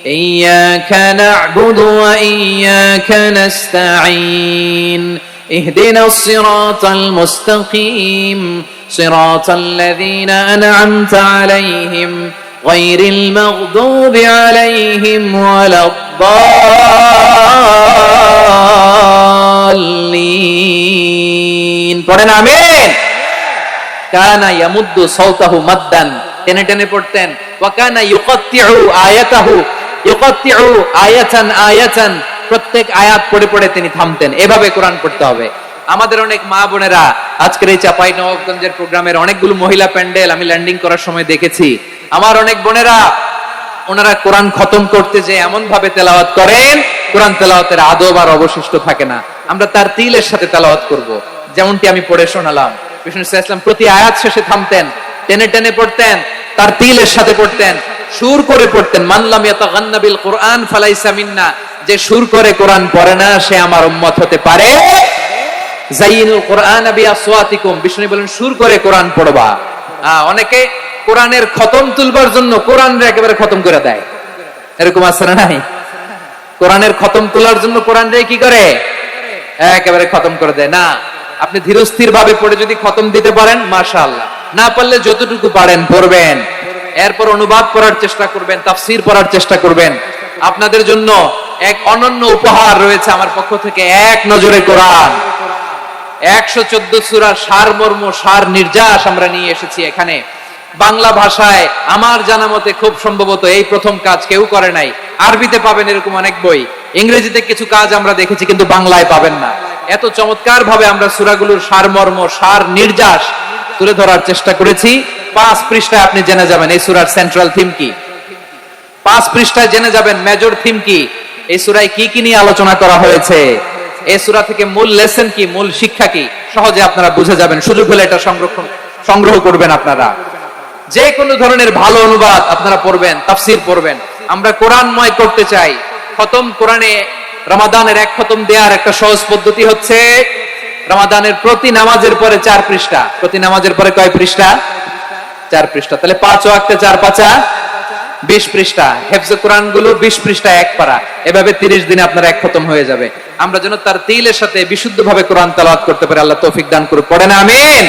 [SPEAKER 1] ইয়্যাকা না'বুদু ওয়া ইয়্যাকা নাস্তাঈন ইহদিনাস সিরাতাল মুস্তাকিম সিরাতাল লাযীনা আন'আমতা আলাইহিম গায়রিল মাগদুবি আলাইহিম ওয়ালাদ-দাল্লিন। পড়েন আমিন। কানা ইয়ামুদ্দু সাওতাহু মাদ্দান, টেনে টেনে পড়তেন। ওয়া কানা ইউকাত্তিউ আয়াতাহু, ইউকাত্তিউ আয়াতান আয়াতান, প্রত্যেক আয়াত পড়ে পড়ে তিনি থামতেন। এভাবে কোরআন পড়তে হবে। আমাদের অনেক মা বোনেরা, আজকের এই চাঁপাইনবাবগঞ্জের প্রোগ্রামের অনেকগুলো মহিলা প্যান্ডেল আমি ল্যান্ডিং করার সময় দেখেছি। আমার অনেক বোনেরা, ওনারা কোরআন খতম করতে যে এমন ভাবে তেলাওয়াত করেন, কোরআন তেলাওয়াতের আদব আর অবশিষ্ট থাকে না। আমরা তার তিলের সাথে তেলাওয়াত করব, যেমনটি আমি পড়ে শোনালাম। বিষ্ণু ইসলাম প্রতি আয়াত শেষে থামতেন, টেনে টেনে পড়তেন, তার তিলের সাথে পড়তেন, সুর করে পড়তেন। মান লাম ইয়াতাগান্না বিল কোরআন ফালাইসা মিন্না, যে সুর করে কোরআন পড়ে না সে আমার উম্মত হতে পারে। যাইনুল কোরআন বিআসওয়াতিকুম, বিষ্ণু বলেন সুর করে কোরআন পড়বা। অনেকে কোরআনের খতম তুলবার জন্য কোরআনরে একেবারে খতম করে দেয়, এরকম আছে না নাই? কোরআনের খতম তোলার জন্য কোরআনরে কি করে? একেবারে খতম করে দেয়। না, আপনি ধীরস্থির ভাবে পড়ে যদি খতম দিতে পারেন মাশাআল্লাহ, না পারলে যতটুকু পারেন পড়বেন, এরপর অনুবাদ পড়ার চেষ্টা করবেন, তাফসীর পড়ার চেষ্টা করবেন। আপনাদের জন্য এক অনন্য উপহার রয়েছে আমার পক্ষ থেকে, এক নজরে কোরআন। 114 সূরার সারমর্ম, সার নির্যাস আমরা নিয়ে এসেছি এখানে বাংলা ভাষায়। আমার জানা মতে খুব সম্ভবত এই প্রথম কাজ কেউ করে নাই। আরবিতে পাবেন এরকম অনেক বই, ইংরেজিতে কিছু কাজ আমরা দেখেছি, কিন্তু বাংলায় পাবেন না। এত চমৎকার ভাবে আমরা সূরাগুলোর সারমর্ম, সার নির্যাস তুলে ধরার চেষ্টা করেছি। 5 পৃষ্ঠায় আপনি জেনে যাবেন এই সূরার সেন্ট্রাল থিম কি। 5 পৃষ্ঠায় জেনে যাবেন মেজর থিম কি, এই সূরায় কি কি নিয়ে আলোচনা করা হয়েছে, এই সূরা থেকে মূল লেসন কি, মূল শিক্ষা কি, সহজে আপনারা বুঝে যাবেন। সুযোগ হলে এটা সংগ্রহ করবেন। আপনারা যে কোনো ধরনের ভালো অনুবাদ আপনারা পড়বেন, তাফসীর পড়বেন। আমরা কোরআনময় করতে চাই। খতম কোরআনে রমাদানের এক খতম দেওয়ার একটা সহজ পদ্ধতি হচ্ছে, রমাদানের প্রতি নামাজের পরে 4 পৃষ্ঠা, প্রতি নামাজের পরে কয় পৃষ্ঠা? 4 পৃষ্ঠা, তাহলে 5 ওয়াক্তে 4 পাঁচা 20 পৃষ্ঠা। হেফজে কোরআন গুলো 20 পৃষ্ঠা এক পারা, এভাবে 30 দিনে আপনার এক খতম হয়ে যাবে। আমরা যেন তার তিলের সাথে বিশুদ্ধভাবে কোরআন তেলাওয়াত করতে পারি, আল্লাহ তৌফিক দান করুন, পড়েন আমিন।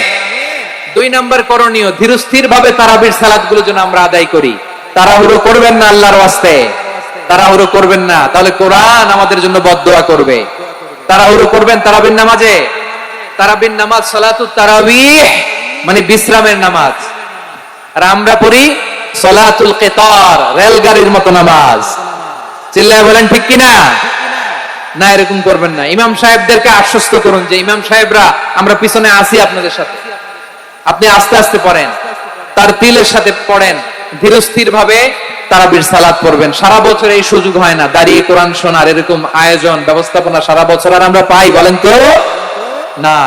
[SPEAKER 1] 2 নাম্বার করণীয়, ধীরস্থির ভাবে তারাবির সালাত গুলো যেন আমরা আদায় করি। তাড়াহুড়ো করবেন না আল্লাহর ওয়াস্তে, তাড়াহুড়ো করবেন না, তাহলে কোরআন আমাদের জন্য বদদুয়া করবে। তাড়াহুড়ো করবেন তারাবির নামাজে। তারাবির নামাজ সালাতুত তারাবিহ মানে বিশ্রামের নামাজ, আর আমরা পড়ি সালাতুল কিতার, রেলগাড়ির মতো নামাজ। চিল্লায় বলেন ঠিক কিনা? না, এরকম করবেন না। ইমাম সাহেবদেরকে আশ্বস্ত করুন যে ইমাম সাহেবরা আমরা পিছনে আসি আপনাদের সাথে, আপনি আস্তে আস্তে পড়েন, তার তিলের সাথে পড়েন, ধীরস্থির ভাবে তারাবির সালাত পড়বেন। সারা বছর এই সুযোগ হয় না দাঁড়িয়ে কোরআন শোনার, এরকম আয়োজন ব্যবস্থাপনা সারা বছর আর আমরা পাই বলেন তো না।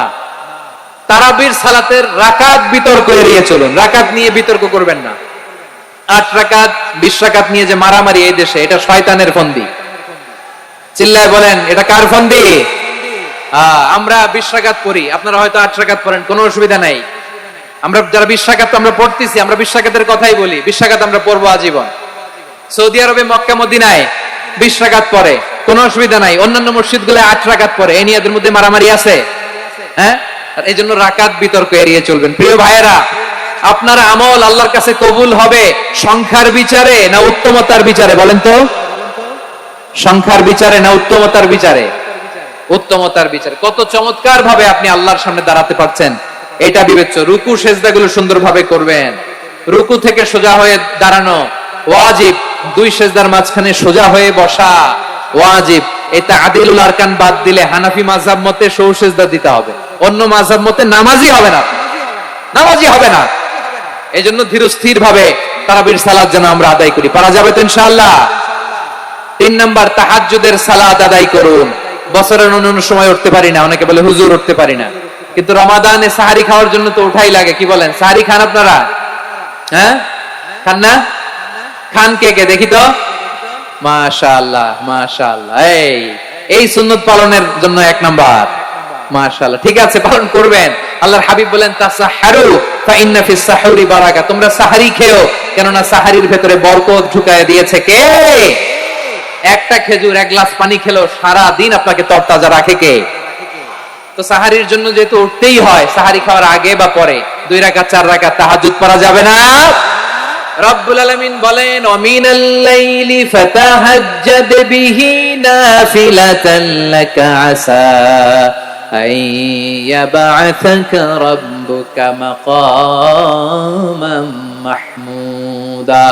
[SPEAKER 1] তারাবির সালাতের রাকাত বিতর্ক এড়িয়ে চলুন, রাকাত নিয়ে বিতর্ক করবেন না। 8 রাকাত 20 রাকাত নিয়ে যে মারামারি এই দেশে, এটা শয়তানের ফন্দি। চিল্লায় বলেন এটা কার ফন্দি? আমরা 20 রাকাত পড়ি, আপনারা হয়তো 8 রাকাত পড়েন, কোনো অসুবিধা নাই। আমরা যারা 20 রাকাত আমরা পড়তেছি, আমরা 20 রাকাতের কথাই বলি, 20 রাকাত আমরা পড়বো আজীবন। সৌদি আরবে মক্কা মদিনায় 20 রাকাত পড়ে, কোনো অসুবিধা নাই। অন্যান্য মসজিদ গুলো 8 রাকাত পড়ে, এই নিয়ে এদের মধ্যে মারামারি আছে? হ্যাঁ, এই জন্য রাকাত বিতর্ক এড়িয়ে চলবেন। প্রিয় ভাইয়েরা, আপনার আমল আল্লাহর কাছে কবুল হবে সংখ্যার বিচারে না উত্তমতার বিচারে? বলেন তো, সংখ্যার বিচারে না উত্তমতার বিচারে? উত্তমতার বিচারে। কত চমৎকার ভাবে আপনি আল্লাহর সামনে দাঁড়াতে পারছেন এটা বিবেচ্য। রুকু সেজদাগুলো সুন্দরভাবে করবেন, রুকু থেকে সোজা হয়ে দাঁড়ানো ওয়াজিব, 2 সেজদার মাঝখানে সোজা হয়ে বসা ওয়াজিব। এটা আদিলুল আরকান বাদ দিলে হানাফি মাযহাব মতে সৌ সেজদা দিতে হবে, অন্য মাযহাব মতে নামাজই হবে না, নামাজই হবে না। এজন্য ধীরস্থির ভাবে তারাবির সালাত যেন আমরা আদায় করি, পারা যাবে তো ইনশাআল্লাহ। 3 নাম্বার, তাহাজ্জুদের সালাত আদায় করুন। বছরের অন্য সময় উঠতে পারি না, অনেকে বলে হুজুর উঠতে পারি না, কিন্তু রমাদানে সাহারি খাওয়ার জন্য তো উঠাই লাগে। কি বলেন, সাহারি খান আপনারা? হ্যাঁ, খান না? খান কে কে দেখি তো? মাশাআল্লাহ মাশাআল্লাহ, এই সুন্নত পালনের জন্য 1 নাম্বার। মাশাআল্লাহ, ঠিক আছে, পালন করবেন। আল্লাহর হাবিব বলেন তাসাহহারু ফা ইন্না ফিস সাহুরি বারাকা, তোমরা সাহারি খেও, কেননা সাহারির ভেতরে বরকত ঢুকায় দিয়েছে কে? একটা খেজুর, 1 গ্লাস পানি খেলেও সারা দিন আপনাকে তরতাজা রাখে কে? তো সাহারির জন্য যেহেতু উঠতেই হয়, সাহারি খাওয়ার আগে বা পরে 2 রাকাত 4 রাকাত তাহাজ্জুদ পড়া যাবে না? রব্বুল আলামিন বলেন ওয়ামিনাল লাইলি ফাতাহাজ্জাদ বিহি নাফিলাতান লাকা আসা আইয়াবআসাকা রাব্বুকা মাকামান মাহমুদা।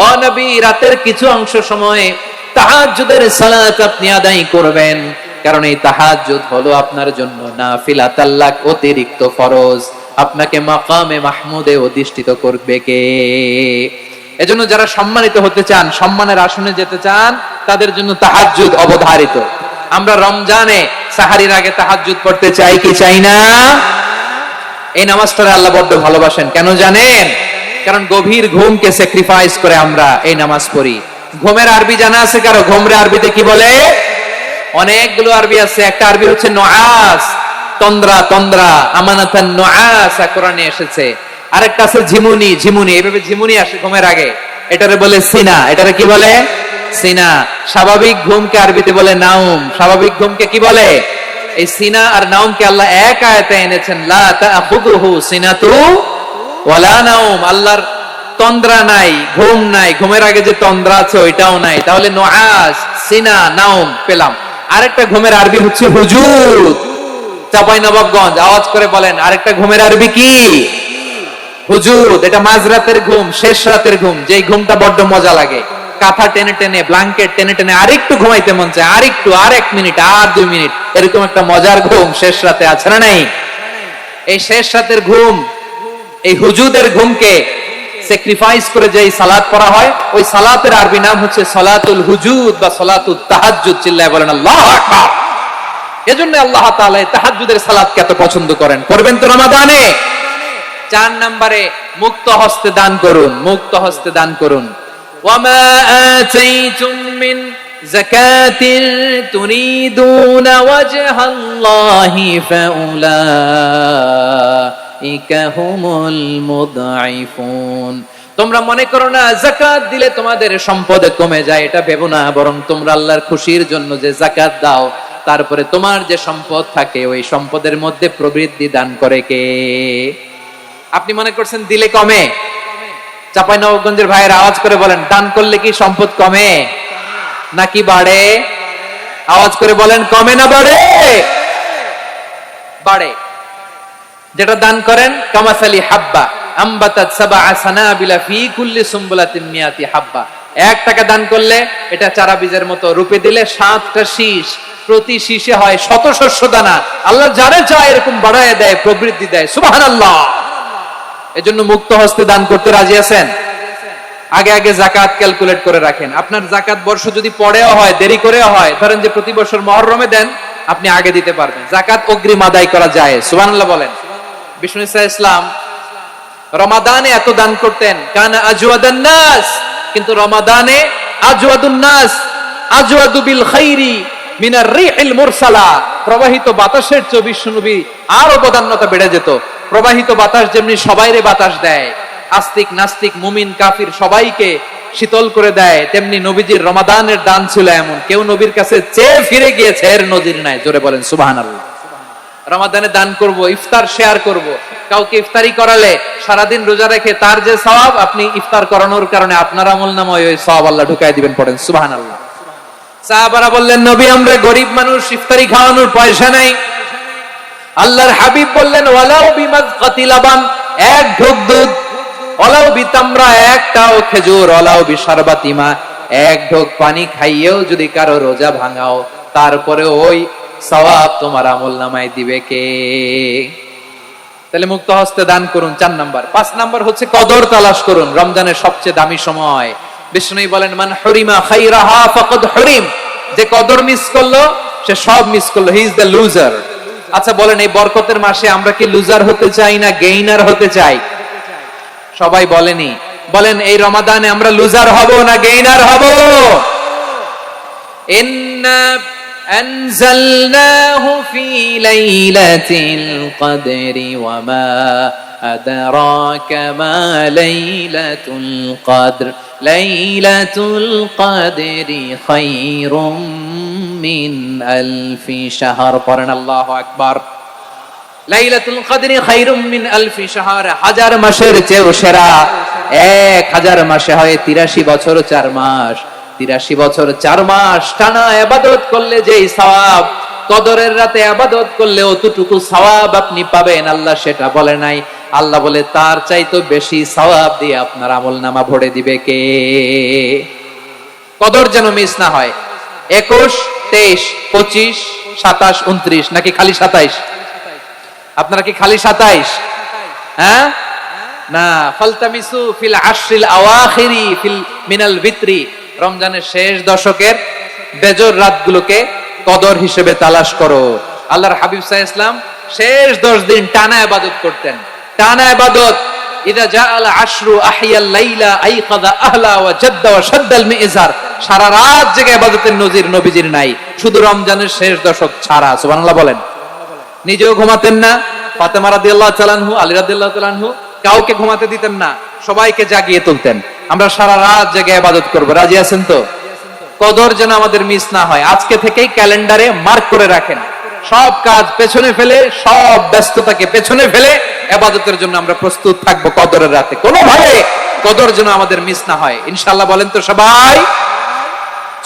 [SPEAKER 1] ও নবী, রাতের কিছু অংশ সময়ে তাহাজ্জুদের সালাত আপনি আদায় করবেন, কারণ এই তাহাজ্জুদ হলো আপনার জন্য নাফিলাতাল লাক, অতিরিক্ত ফরজ। আপনাকে মাকামে মাহমুদে অধিষ্ঠিত করবে কে? এজন্য যারা সম্মানিত হতে চান, সম্মানের আসনে যেতে চান, তাদের জন্য তাহাজ্জুদ অবধারিত। আমরা রমজানে সাহারির আগে তাহাজ্জুদ পড়তে চাই কি চাই না? এই নামাজটা আল্লাহ বড্ড ভালোবাসেন, কেন জানেন? কারণ গভীর ঘুমকে স্যাক্রিফাইস করে আমরা এই নামাজ পড়ি। ঘুমের আরবি জানা আছে কারো? ঘুমরে আরবিতে কি বলে? অনেকগুলো আরবি আছে। একটা আরবি হচ্ছে নুআস, তন্দ্রা, তন্দ্রা, আমানাতান নুআস কোরআনে এসেছে। আরেকটা আছে ঝিমুনি, ঝিমুনি, এইভাবে ঝিমুনি আসে ঘুমের আগে, এটারে বলে সিনা। এটারে কি বলে? সিনা। স্বাভাবিক ঘুমকে আরবিতে বলে নাউম। স্বাভাবিক ঘুমকে কি বলে? এই সিনা আর নাউমকে আল্লাহ এক আয়াতে এনেছেন, লা তাখুযুহু সিনাতু ওয়ালা নাউম। আল্লাহর তন্দ্রা নাই, ঘুম নাই, ঘুমের আগে যে তন্দ্রা আছে ওইটাও নাই। তাহলে নুআস, সিনা, নাউম পেলাম। আরেকটা ঘুমের আরবি হচ্ছে হুজুদ। চাঁপাইনবাবগঞ্জ আওয়াজ করে বলেন, আরেকটা ঘুমের আরবি কি? হুজুদ। এটা মাঝরাতের ঘুম, শেষ রাতের ঘুম, যেই ঘুমটা বড্ড মজা লাগে। কাঁথা টেনে টেনে, ব্ল্যাঙ্কেট টেনে টেনে আরেকটু ঘুমাইতে মন চায়, আরেকটু, আর 1 মিনিট, আর 2 মিনিট, এরকম একটা মজার ঘুম শেষ রাতে আছে না নাই? এই শেষ রাতের ঘুম, এই হুজুদের ঘুমকে স্যাক্রিফাইস করে যে সালাত পড়া হয়, ওই সালাতের আরবি নাম হচ্ছে সালাতুল হুজুদ বা সালাতুত তাহাজ্জুদ। চিল্লায় বলেন আল্লাহু আকবার। এজন্য আল্লাহ তাআলা তাহাজ্জুদের সালাতকে এত পছন্দ করেন। করবেন তো রমাদানে। 4 নম্বরে মুক্ত হস্তে দান করুন, মুক্ত হস্তে দান করুন। ওয়ামা আতাইতুম মিন যাকাতিন তুরিদুনা ওয়াজহাল্লাহি ফাউলা হুমুল মুদঈফুন। তোমরা মনে করো না যাকাত দিলে তোমাদের সম্পদ কমে যায়, এটা ভেবো না, বরং তোমরা আল্লাহর খুশির জন্য যে যাকাত দাও, তারপরে তোমার যে সম্পদ থাকে ওই সম্পদের মধ্যে প্রবৃদ্ধি দান করে কে? আপনি মনে করছেন দিলে কমে? চাঁপাইনবাবগঞ্জের ভাইয়ের আওয়াজ করে বলেন, দান করলে কি সম্পদ কমে নাকি বাড়ে? আওয়াজ করে বলেন, কমে না বাড়ে? বাড়ে। যেটা দান করেন, কামাসালি হাব্বা আম্বাতাত সাবআ সানাবিলা ফি কুল্লি সুমবুলাতিন মিয়াতি হাব্বা। 1 টাকা দান করলে এটা চারা বীজের মতো, রূপে দিলে 7টা শীষ, প্রতি শীষে হয় 100 শস্য দানা। আল্লাহ যারে চায় এরকম বাড়ায় দেয়, প্রবৃদ্ধি দেয়। সুবহানাল্লাহ। এজন্য মুক্ত হস্তে দান করতে রাজি আছেন? আগে আগে যাকাত ক্যালকুলেট করে রাখেন। আপনার যাকাত বর্ষ যদি পরেও হয়, দেরি করেও হয়, ধরেন যে প্রতি বছর মুহররমে দেন, আপনি আগে দিতে পারবেন। যাকাত অগ্রিম আদায় করা যায়। সুবহানাল্লাহ বলেন। বিষ্ণু ঈসা ইসলাম রমাদানে এত দান করতেন, কানা আজওয়াদান নাস, কিন্তু রমাদানে আজওয়াদুন নাস আজওয়াদু বিল খাইরি মিনার রিহিল মুরসালা। প্রবাহিত বাতাসের চেয়ে বিষ্ণু নবী আরো বদান্যতা বেড়ে যেত। প্রবাহিত বাতাস যেমনি সবাইরে বাতাস দেয়, আস্তিক নাস্তিক মুমিন কাফির সবাইকে শীতল করে দেয়, তেমনি নবীজির রমাদানের দান ছিল এমন, কেউ নবীর কাছে চেয়ে ফিরে গিয়েছে এর নজির নাই। জোরে বলেন সুবহানাল্লাহ। রমাদানে দান করব, ইফতার শেয়ার করব। কাউকে ইফতারি করালে সারাদিন রোজা রেখে তার যে সওয়াব, আপনি ইফতার করানোর কারণে আপনার আমলনামায় ওই সওয়াব আল্লাহ ঢুকাই দিবেন। পড়েন সুবহানাল্লাহ। সাহাবারা বললেন, নবী আমরা গরিব মানুষ, ইফতারি খাওয়ানোর পয়সা নাই। আল্লাহর হাবিব বললেন, ওয়ালাউ বিমাজকাতি লাবান, 1 ঢোক দুধ, ওয়ালাউ বিতামরা, 1টাও খেজুর, ওয়ালাউ বিশারবাতিমা, 1 ঢোক পানি খাইয়েও যদি কারো রোজা ভাঙাও, তারপরে ওই সওয়াব তোমার আমলনামায় দিবে কে? তাহলে মুক্ত হস্তে দান করুন, 4 নাম্বার। 5 নাম্বার হচ্ছে কদর তালাশ করুন। রমজানের সবচেয়ে দামি সময়। বিষ্ণু বলেন, মান হুরিমা খাইরাহা ফাকাদ হুরিম, যে কদর মিস করলো সে সব মিস করলো, হি ইজ দ্য লুজার। আচ্ছা বলেন, এই বরকতের মাসে আমরা কি লুজার হতে চাই না গেইনার হতে চাই? সবাই বলেনি, বলেন এই রমাদানে আমরা লুজার হব না গেইনার হব? ইন্না আনজালনাহু ফি লাইলাতিল কদরি ওয়া মা আদরাকা মা লাইলাতুল কদর লাইলাতুল কদরি খায়রুম মিন আলফি শাহর। পড়েন আল্লাহু আকবার। লাইলাতুল কদরি খায়রুম মিন আলফি শাহর, 1000 মাসের চেয়েও সেরা। 1000 মাসে হয় 83 বছর 4 মাস। 83 বছর 4 মাস টানা ইবাদত করলে যেই সওয়াব, কদরের রাতে ইবাদত করলে অতটুকু সওয়াব আপনি পাবেন, আল্লাহ সেটা বলে নাই। আল্লাহ বলে তার চাইতে বেশি সওয়াব দিয়ে আপনার আমলনামা ভরে দিবে কে? কদর যেন মিস না হয়। 21, 23, 25, 27, 29 নাকি খালি 27? আপনারা কি খালি 27? হ্যাঁ না, ফালতামিসু ফিল আশরিল আওয়াখিরি ফিল মিনাল ভিতরি, রমজানের শেষ দশকের বেজর রাতগুলোকে কদর হিসেবে তালাশ করো। আল্লাহর হাবিব সাল্লাল্লাহু আলাইহি ওয়াসাল্লাম শেষ 10 দিন টানা ইবাদত করতেন, টানা ইবাদত। ইদা জাআল আশরু আহিয়াল লাইলা আইকাযা আহলা ওয়া জাদ্দা ওয়া শাদ্দাল মিজার। সারা রাত জেগে ইবাদতের নজির নবীজির নাই, শুধু রমজানের শেষ দশক ছাড়া। সুবহানাল্লাহ বলেন। নিজেও ঘুমাতেন না, ফাতেমা রাদিয়াল্লাহু তাআলা আনহু, আলী রাদিয়াল্লাহু তাআলা আনহু কাউকে ঘুমাতে দিতেন না, সবাইকে জাগিয়ে তুলতেন। আমরা সারা রাত জেগে ইবাদত করব, রাজি আছেন তো? কদর যেন আমাদের মিস না হয়। আজকে থেকেই ক্যালেন্ডারে মার্ক করে রাখেন, সব কাজ পেছনে ফেলে, সব ব্যস্ততাকে পেছনে ফেলে ইবাদতের জন্য আমরা প্রস্তুত থাকবো কদরের রাতে। কোনোভাবে কদর যেন আমাদের মিস না হয়, ইনশাআল্লাহ। বলেন তো সবাই?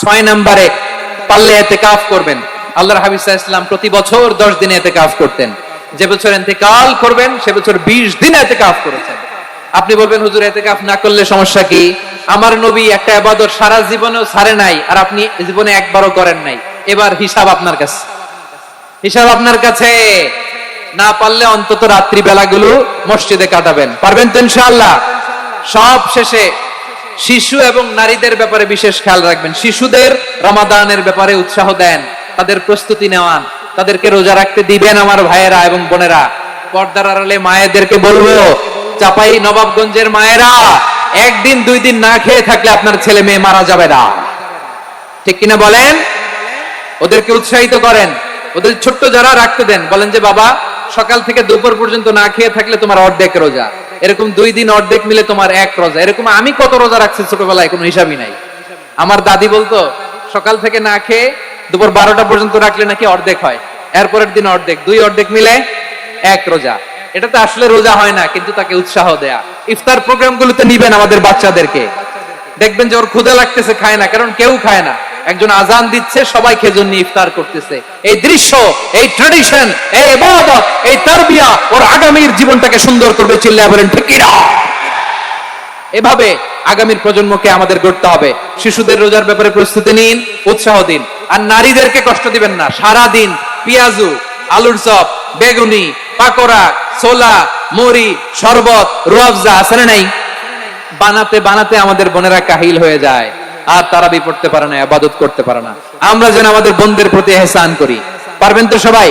[SPEAKER 1] 6 নম্বরে পারলে ইতিকাফ করবেন। আল্লাহর হাবিব সাল্লাল্লাহু আলাইহি ওয়াসাল্লাম প্রতি বছর 10 দিন ইতিকাফ করতেন। যে বছর ইন্তেকাল করবেন সে বছর 20 দিন ইতিকাফ করেছেন। আপনি বলবেন, হুজুর ইতিকাফ না করলে সমস্যা কি? আমার নবী একটা ইবাদত সারা জীবনেও ছাড়ে নাই, আর আপনি জীবনে একবারও করেন নাই। এবার হিসাব আপনার কাছে, হিসাব আপনার কাছে। না পারলে অন্তত রাত্রি বেলাগুলো মসজিদে কাটাবেন। পারবেন তো ইনশাআল্লাহ? সব শেষে শিশু এবং নারীদের ব্যাপারে বিশেষ খেয়াল রাখবেন। শিশুদের রমাদানের ব্যাপারে উৎসাহ দেন, তাদের প্রস্তুতি নেওয়ান, তাদেরকে রোজা রাখতে দিবেন। আমার ভাইয়েরা এবং বোনেরা, পর্দার আড়ালে মায়েদেরকে বলবো, চাপাই নবাবগঞ্জের মায়েরা, 1 দিন 2 দিন না খেয়ে থাকলে আপনার ছেলে মেয়ে মারা যাবে না, ঠিক কিনা বলেন? ওদেরকে উৎসাহিত করেন, ওদের ছোট্ট যারা রাখতে দেন, বলেন যে বাবা সকাল থেকে দুপুর পর্যন্ত না খেয়ে থাকলে তোমার অর্ধেক রোজা, এরকম 2 দিন অর্ধেক মিলে তোমার 1 রোজা। এরকম আমি কত রোজা রাখছি ছোটবেলায় কোনো হিসাবই নাই। আমার দাদি বলতো সকাল থেকে না খেয়ে দুপুর 12টা পর্যন্ত রাখলে নাকি অর্ধেক হয়, এরপরের দিন অর্ধেক, 2 অর্ধেক মিলে 1 রোজা। এটা তো আসলে রোজা হয় না, কিন্তু তাকে উৎসাহ দেয়া। ইফতার প্রোগ্রামগুলোতে নিবেন আমাদের বাচ্চাদেরকে, দেখবেন যে ওর ক্ষুধা লাগতেছে, খায় না, কারণ কেউ খায় না, একজন আজান দিচ্ছে, সবাই খেজুর নিয়ে ইফতার করতেছে। এই দৃশ্য, এই ট্র্যাডিশন, এই ইবাদত, এই তারবিয়া ওর আগামীর জীবনটাকে সুন্দর করবে। চিল্লায়া বলেন ঠিক কি না? এভাবে আগামীর প্রজন্মকে আমাদের গড়তে হবে। শিশুদের রোজার ব্যাপারে প্রস্তুতি নিন, উৎসাহ দিন। আর নারীদেরকে কষ্ট দিবেন না। সারা দিন পেঁয়াজু, আলুর চপ, বেগুনি, পাকোড়া, ছোলা, মুড়ি, শরবত, রুয়াবজা আছে না নাই, বানাতে বানাতে আমাদের বোনেরা কাহিল হয়ে যায়, আর তারাবি পড়তে পারে না, ইবাদত করতে পারে না। আমরা যেন আমাদের বোনদের প্রতি ইহসান করি। পারবেন তো সবাই?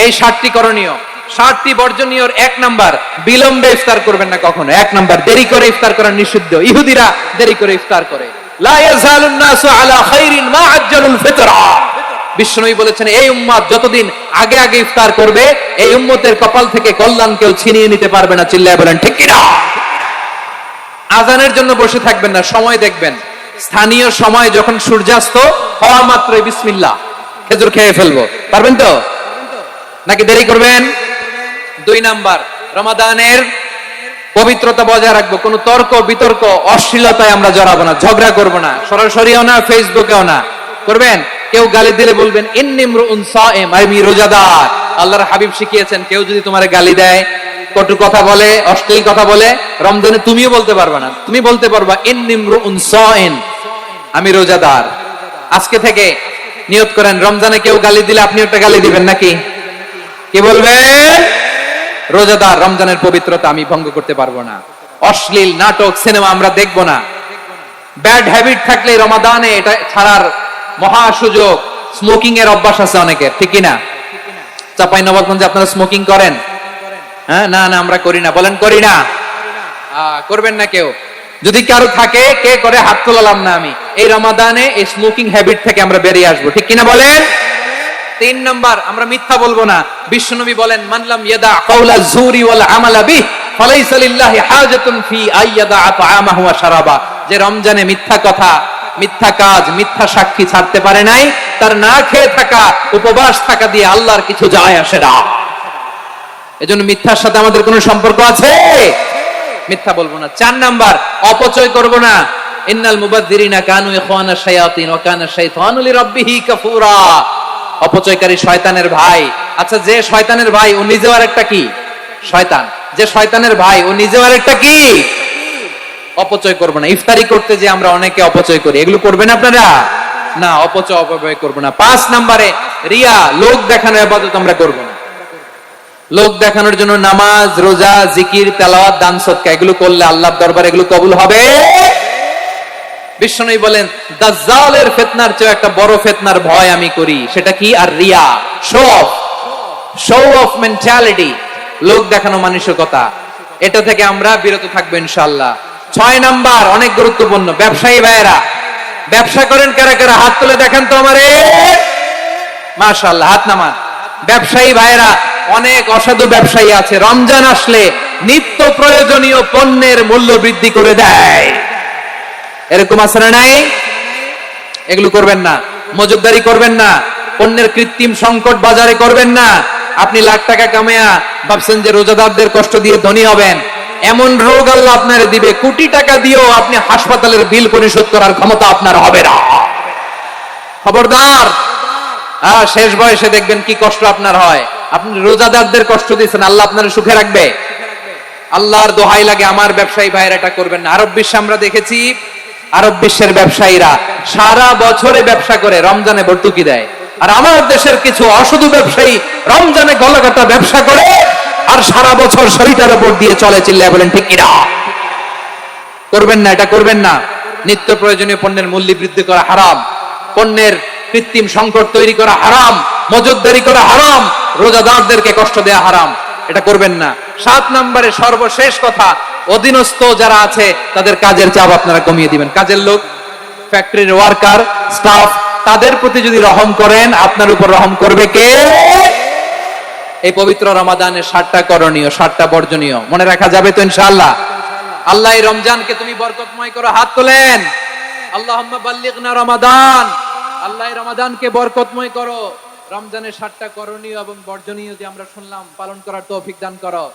[SPEAKER 1] এই 7টি করণীয়, 7টি বর্জনীয়। 1 নাম্বার, বিলম্বে ইফতার করবেন না কখনো। 1 নাম্বার, দেরি করে ইফতার করা নিষিদ্ধ। ইহুদিরা দেরি করে ইফতার করে। লা ইয়াজালুন নাসু আলা খাইরিন মা আজ্জালুল ফিতরা। বিশ্বনবী বলেছেন এই উম্মত যতদিন আগে আগে ইফতার করবে, এই উম্মতের কপাল থেকে কল্যাণ কেউ ছিনিয়ে নিতে পারবে না। চিল্লায়া বলেন ঠিক কি না? আজানের জন্য বসে থাকবেন না, সময় দেখবেন। স্থানীয় সময় যখন সূর্যাস্ত হওয়া মাত্রই বিসমিল্লাহ, খেজুর খেয়ে ফেলবো। পারবেন তো নাকি দেরি করবেন? 2 নাম্বার, রমাদানের পবিত্রতা বজায় রাখবো। কোনো তর্ক বিতর্ক অশ্লীলতায় আমরা জড়াবো না, ঝগড়া করবো না, সরাসরিও না, ফেসবুকেও না। করবেন? কেউ গালি দিলে বলবেন ইন্নিমরুন সাইম, আমি রোজাদার। আল্লাহর হাবিব শিখিয়েছেন কেউ যদি তোমারে গালি দেয়, কটু কথা বলে, অশ্লীল কথা বলে, রমজানে তুমিও বলতে পারবা না। তুমি বলতে পারবা ইন্নিমরুন সাইম, আমি রোজাদার। আজকে থেকে নিয়ত করেন, রমজানে কেউ গালি দিলে আপনি একটা গালি দিবেন নাকি? কি বলবেন? রোজাদার, রমজানের পবিত্রতা আমি ভঙ্গ করতে পারবো না। অশ্লীল নাটক, সিনেমা আমরা দেখবো না। ব্যাড হ্যাবিট থাকলে রমাদানে এটা ছাড়ার মহা সুযোগ। স্মোকিং এর অভ্যাস আছে অনেকের, ঠিক কি না? চাঁপাইনবাবগঞ্জে আপনারা স্মোকিং করেন? হ্যাঁ, না না আমরা করি না। বলেন করি না? করবেন না কেউ? যদি কারো থাকে, কে করে হাত তোলালাম না আমি। এই রমাদানে এই স্মোকিং হ্যাবিট থেকে আমরা বেরিয়ে আসবো, ঠিক কিনা বলেন? 3 নাম্বার, আমরা মিথ্যা বলবো না। বিশ্বনবী বলেন মানলাম ইয়াদা কাওলা যুরি ওয়াল আমালা বিহি ফালাইসা লিল্লাহি হাজাতুন ফি আইয়াদা তাআমাহু ওয়া শারাবা। যে রমজানে মিথ্যা কথা, মিথ্যা কাজ, মিথ্যা সাক্ষী ছাড়তে পারে নাই, তার না খেয়ে থাকা, উপবাস থাকা দিয়ে আল্লাহর কিছু যায় আসে না। এজন্য মিথ্যার সাথে আমাদের কোনো সম্পর্ক আছে? মিথ্যা বলবো না। 4 নাম্বার, অপচয় করব না। ইন্নাল মুবাযযিরিনা কানু ইখওয়ানাশ শায়াতিন ওয়া কানা শাইতানু লিরাব্বিহি কাফুরা। অপচয়কারী শয়তানের ভাই। আচ্ছা, যে শয়তানের ভাই ও নিজেও আরেকটা কি? শয়তান। যে শয়তানের ভাই ও নিজেও আরেকটা কি? অপচয় করব না। ইফতারি করতে যে আমরা অনেকে অপচয় করি, এগুলো করবেন আপনারা? না, অপচয় অপব্যয় করব না। 5 নম্বরে রিয়া, লোক দেখানো ইবাদত আমরা করব না। লোক দেখানোর জন্য নামাজ, রোজা, জিকির, তেলাওয়াত, দান সদকা এগুলো করলে আল্লাহর দরবারে এগুলো কবুল হবে। বিশ্বনবী বলেন দাজ্জালের ফিতনার চেয়ে একটা বড় ফিতনার ভয় আমি করি, সেটা কি? আর রিয়া, শো অফ মেন্টালিটি, লোক দেখানো মানসিকতা। এটা থেকে আমরা বিরত থাকবো ইনশাআল্লাহ। 6 নাম্বার, অনেক গুরুত্বপূর্ণ। ব্যবসায়ী ভাইয়েরা, ব্যবসা করেন কারা কারা? হাত তুলে দেখেন তো আমারে। মাশাআল্লাহ, হাত নামান। ব্যবসায়ী ভাইয়েরা, অনেক অসাধু ব্যবসায়ী আছে, রমজান আসলে নিত্য প্রয়োজনীয় পণ্যের মূল্য বৃদ্ধি করে দেয়। এরকম আছে না নাই? এগুলো করবেন না। মজুদদারি করবেন না। পণ্যের কৃত্রিম সংকট বাজারে করবেন না। আপনি লাখ টাকা কামায়া ভাবছেন যে রোজাদারদের কষ্ট দিয়ে ধনী হবেন, এমন রোগ আল্লাহ আপনারে দিবে, কোটি টাকা দিয়েও আপনি হাসপাতালের বিল পরিশোধ করার ক্ষমতা আপনার হবে না। খবরদার। শেষ বয়সে দেখবেন কি কষ্ট আপনার হয়। আপনি রোজাদারদের কষ্ট দিয়েছেন, আল্লাহ আপনার সুখে রাখবে? আল্লাহর দোহাই লাগে, আমার ব্যবসায়ী ভাইয়েরা এটা করবেন না। আরব বিশ্বে আমরা দেখেছি, আরব বিশ্বের ব্যবসায়ীরা সারা বছরে ব্যবসা করে, রমজানে ভর্তুকি দেয়। আর আমার দেশের কিছু অসাধু ব্যবসায়ী রমজানে গলাকাটা ব্যবসা করে আর সারা বছর শরীরের উপর দিয়ে চলে। চিল্লায় বলেন ঠিক কিনা? করবেন না, এটা করবেন না। নিত্য প্রয়োজনীয় পণ্যের মূল্য বৃদ্ধি করা হারাম, পণ্যের কৃত্রিম সংকট তৈরি করা হারাম, মজুদদারি করা হারাম, রোজাদারদেরকে কষ্ট দেয়া হারাম। এটা করবেন না। 7 নম্বরে সর্বশেষ কথা, অধীনস্থ যারা আছে তাদের কাজের চাপ আপনারা কমিয়ে দিবেন। কাজের লোক, ফ্যাক্টরির ওয়ার্কার, স্টাফ, তাদের প্রতি যদি রহম করেন, আপনার উপর রহম করবে কে? এই পবিত্র রমাদানের 7টা করণীয় 7টা বর্জনীয় মনে রাখা যাবে তো ইনশাআল্লাহ। আল্লাহ এই রমজানকে তুমি বরকতময় করো, হাত তোলেন। আল্লাহুম্মা বাল্লিগনা রমাদান, আল্লাহ এই রমাদানকে বরকতময় করো। রমজানের 7টা করণীয় এবং বর্জনীয় যে আমরা শুনলাম পালন করার তৌফিক দান করো।